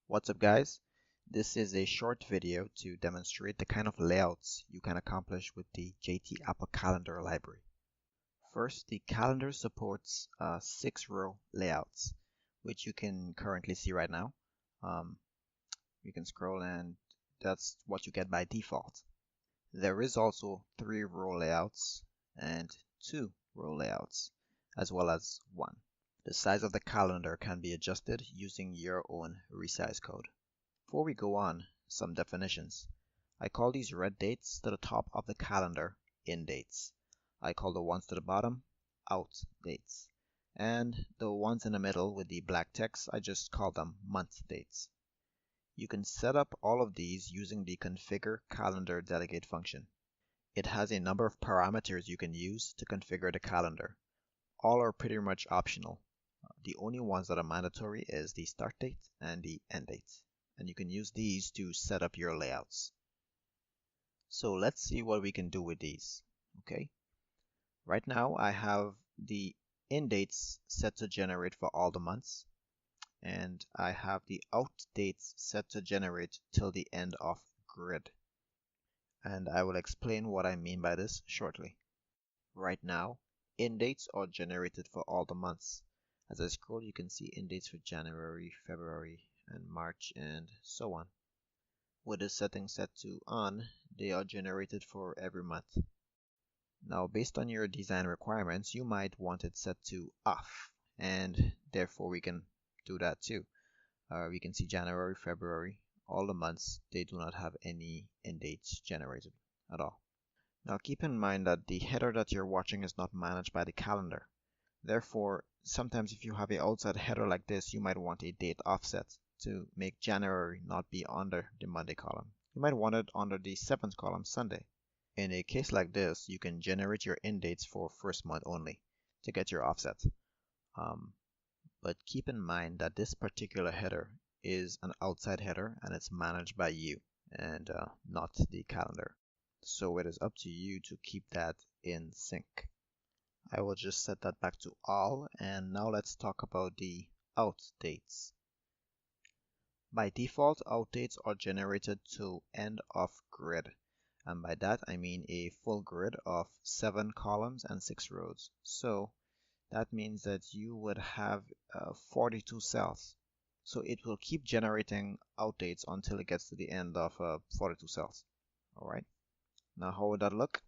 What's up, guys? This is a short video to demonstrate the kind of layouts you can accomplish with the JTAppleCalendar library. First, the calendar supports 6-row layouts, which you can currently see right now. You can scroll and that's what you get by default. There is also 3-row layouts and 2-row layouts, as well as 1. The size of the calendar can be adjusted using your own resize code. Before we go on, some definitions. I call these red dates to the top of the calendar in dates. I call the ones to the bottom out dates. And the ones in the middle with the black text, I just call them month dates. You can set up all of these using the configure calendar delegate function. It has a number of parameters you can use to configure the calendar. All are pretty much optional. The only ones that are mandatory is the start date and the end date, and you can use these to set up your layouts. So let's see what we can do with these. Okay, right now I have the in dates set to generate for all the months, and I have the out dates set to generate till the end of grid. And I will explain what I mean by this shortly. Right now, in dates are generated for all the months. As I scroll, you can see in dates for January, February, and March, and so on. With the setting set to on, they are generated for every month. Now, based on your design requirements, you might want it set to off, and therefore we can do that too. We can see January, February, all the months, they do not have any end dates generated at all. Now keep in mind that the header that you're watching is not managed by the calendar. Therefore, sometimes if you have an outside header like this, you might want a date offset to make January not be under the Monday column. You might want it under the 7th column, Sunday. In a case like this, you can generate your end dates for first month only to get your offset. But keep in mind that this particular header is an outside header and it's managed by you and not the calendar. So it is up to you to keep that in sync. I will just set that back to all, and now let's talk about the out dates. By default, out dates are generated to end of grid, and by that I mean a full grid of 7 columns and 6 rows. So that means that you would have 42 cells. So it will keep generating out dates until it gets to the end of 42 cells. Alright, now how would that look?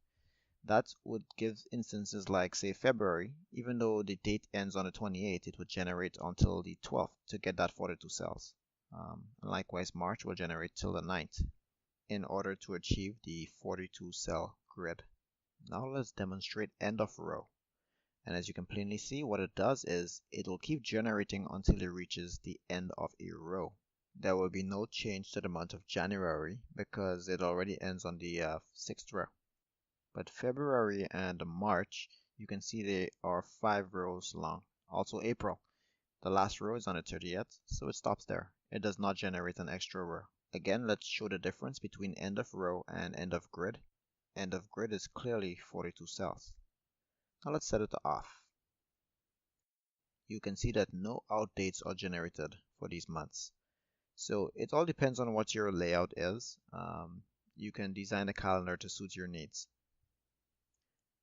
That would give instances like, say, February. Even though the date ends on the 28th, it would generate until the 12th to get that 42 cells. Likewise, March will generate till the 9th in order to achieve the 42 cell grid. Now let's demonstrate end of row. And as you can plainly see, what it does is it will keep generating until it reaches the end of a row. There will be no change to the month of January because it already ends on the 6th row. But February and March, you can see they are 5 rows long. Also April, the last row is on the 30th, so it stops there. It does not generate an extra row. Again, let's show the difference between end of row and end of grid. End of grid is clearly 42 cells. Now let's set it to off. You can see that no out dates are generated for these months. So it all depends on what your layout is. You can design a calendar to suit your needs.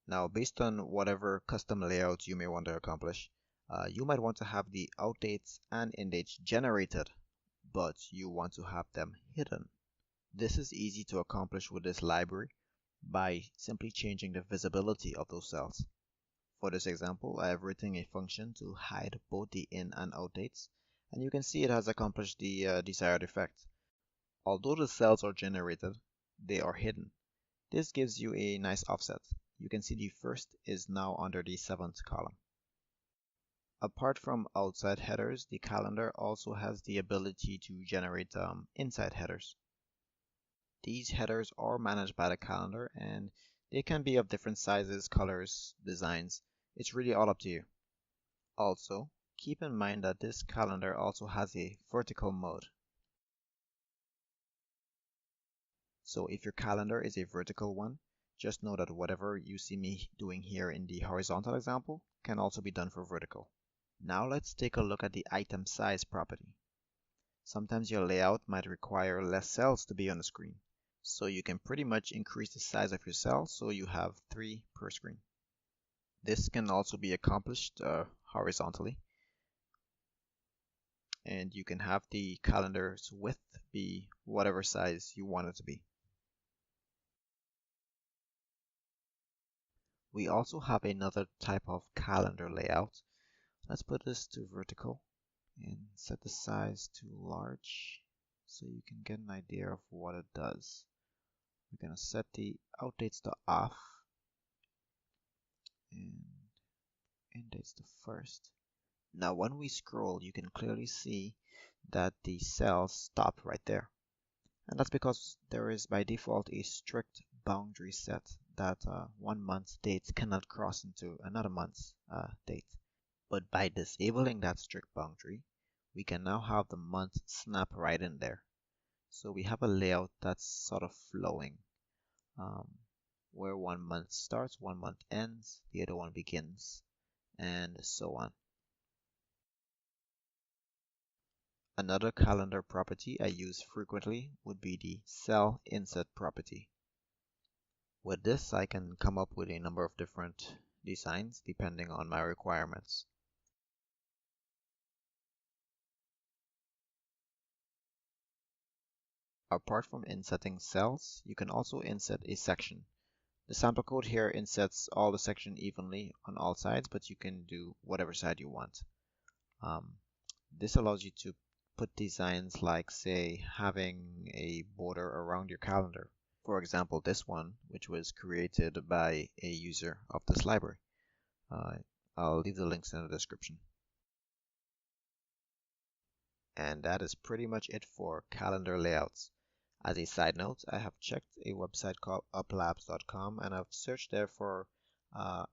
Now, based on whatever custom layout you may want to accomplish, you might want to have the out dates and end dates generated, but you want to have them hidden. This is easy to accomplish with this library by simply changing the visibility of those cells. For this example, I have written a function to hide both the in and out dates, and you can see it has accomplished the desired effect. Although the cells are generated, they are hidden. This gives you a nice offset. You can see the first is now under the 7th column. Apart from outside headers, the calendar also has the ability to generate inside headers. These headers are managed by the calendar and they can be of different sizes, colors, designs. It's really all up to you. Also, keep in mind that this calendar also has a vertical mode. So if your calendar is a vertical one, just know that whatever you see me doing here in the horizontal example can also be done for vertical. Now let's take a look at the item size property. Sometimes your layout might require less cells to be on the screen. So you can pretty much increase the size of your cell so you have 3 per screen. This can also be accomplished horizontally. And you can have the calendar's width be whatever size you want it to be. We also have another type of calendar layout. Let's put this to vertical and set the size to large so you can get an idea of what it does. We're going to set the outdates to off and end dates to first. Now when we scroll, you can clearly see that the cells stop right there. And that's because there is by default a strict boundary set that 1 month's dates cannot cross into another month's date. But by disabling that strict boundary, we can now have the month snap right in there. So we have a layout that's sort of flowing, where 1 month starts, 1 month ends, the other one begins, and so on. Another calendar property I use frequently would be the cell inset property. With this, I can come up with a number of different designs depending on my requirements. Apart from insetting cells, you can also inset a section. The sample code here insets all the section evenly on all sides, but you can do whatever side you want. This allows you to put designs like, say, having a border around your calendar. For example, this one, which was created by a user of this library. I'll leave the links in the description. And that is pretty much it for calendar layouts. As a side note, I have checked a website called uplabs.com and I've searched there for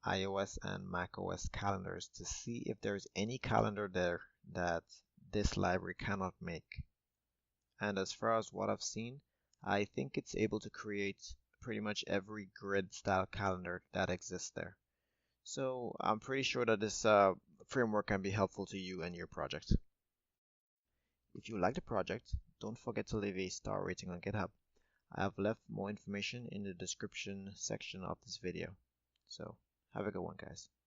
iOS and macOS calendars to see if there's any calendar there that this library cannot make. And as far as what I've seen, I think it's able to create pretty much every grid style calendar that exists there. So I'm pretty sure that this framework can be helpful to you and your project. If you like the project, don't forget to leave a star rating on GitHub. I have left more information in the description section of this video. So have a good one, guys.